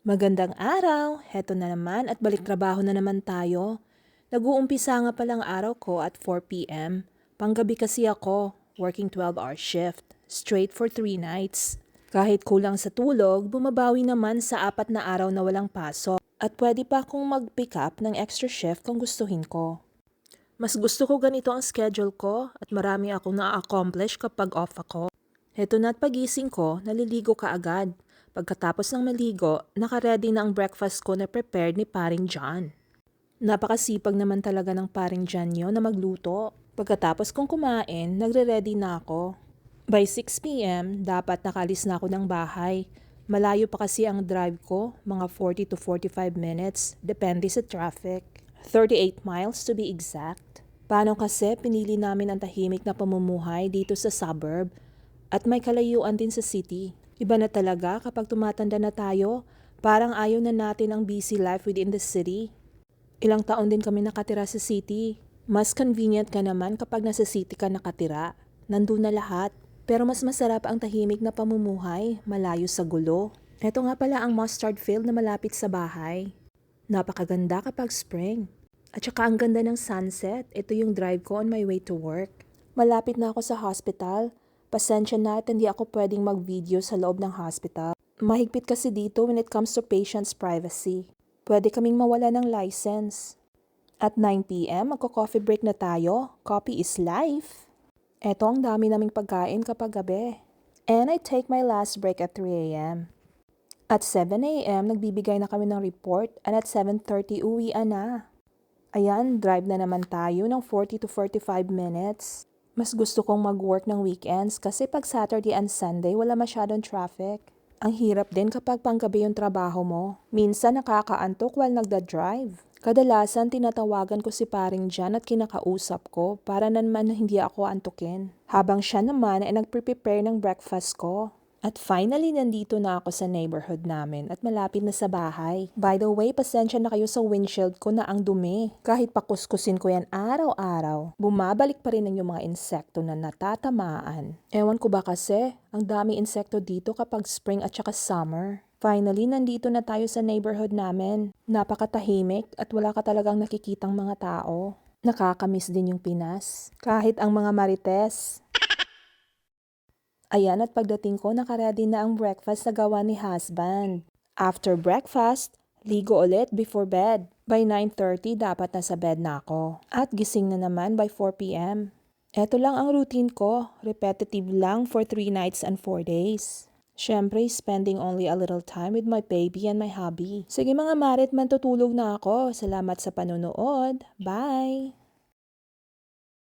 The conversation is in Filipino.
Magandang araw! Heto na naman at balik trabaho na naman tayo. Nag-uumpisa nga palang araw ko at 4 p.m. Panggabi kasi ako, working 12-hour shift, straight for 3 nights. Kahit kulang sa tulog, bumabawi naman sa 4 na araw na walang pasok. At pwede pa akong mag-pick up ng extra shift kung gustuhin ko. Mas gusto ko ganito ang schedule ko at marami akong na-accomplish kapag off ako. Heto na't pagising ko, naliligo ka agad. Pagkatapos ng maligo, naka-ready na ang breakfast ko na prepared ni Paring John. Napakasipag naman talaga ng Paring John yun na magluto. Pagkatapos kong kumain, nagre-ready na ako. By 6 p.m., dapat nakalis na ako ng bahay. Malayo pa kasi ang drive ko, mga 40 to 45 minutes, depende sa traffic. 38 miles to be exact. Paano kasi pinili namin ang tahimik na pamumuhay dito sa suburb at may kalayuan din sa city. Iba na talaga kapag tumatanda na tayo, parang ayaw na natin ang busy life within the city. Ilang taon din kami nakatira sa city. Mas convenient ka naman kapag nasa city ka nakatira. Nandun na lahat. Pero mas masarap ang tahimik na pamumuhay, malayo sa gulo. Ito nga pala ang mustard field na malapit sa bahay. Napakaganda kapag spring. At saka ang ganda ng sunset, ito yung drive ko on my way to work. Malapit na ako sa hospital. Pasensya na at hindi ako pwedeng mag-video sa loob ng hospital. Mahigpit kasi dito when it comes to patient's privacy. Pwede kaming mawala ng license. At 9 p.m. magko-coffee break na tayo. Coffee is life. Eto ang dami naming pagkain kapag gabi. And I take my last break at 3 a.m. At 7 a.m. nagbibigay na kami ng report and at 7:30 uwian na. Ayan, drive na naman tayo ng 40 to 45 minutes. Mas gusto kong mag-work ng weekends kasi pag Saturday and Sunday wala masyadong traffic. Ang hirap din kapag panggabi yung trabaho mo. Minsan nakakaantok while nagda-drive. Kadalasan tinatawagan ko si Paring John at kinakausap ko para naman hindi ako antukin. Habang siya naman ay nagpre-prepare ng breakfast ko. At finally, nandito na ako sa neighborhood namin at malapit na sa bahay. By the way, pasensya na kayo sa windshield ko na ang dumi. Kahit pakuskusin ko yan araw-araw, bumabalik pa rin ang yung mga insekto na natatamaan. Ewan ko ba kasi, ang dami insekto dito kapag spring at saka summer. Finally, nandito na tayo sa neighborhood namin. Napakatahimik at wala ka talagang nakikitang mga tao. Nakakamiss din yung Pinas. Kahit ang mga marites. Ayan at pagdating ko nakaredy na ang breakfast na gawa ni husband. After breakfast, ligo ulit before bed. By 9:30 dapat nasa bed na ako. At gising na naman by 4 p.m. Eto lang ang routine ko, repetitive lang for 3 nights and 4 days. Siyempre, spending only a little time with my baby and my hubby. Sige mga marit, man tutulog na ako. Salamat sa panonood. Bye!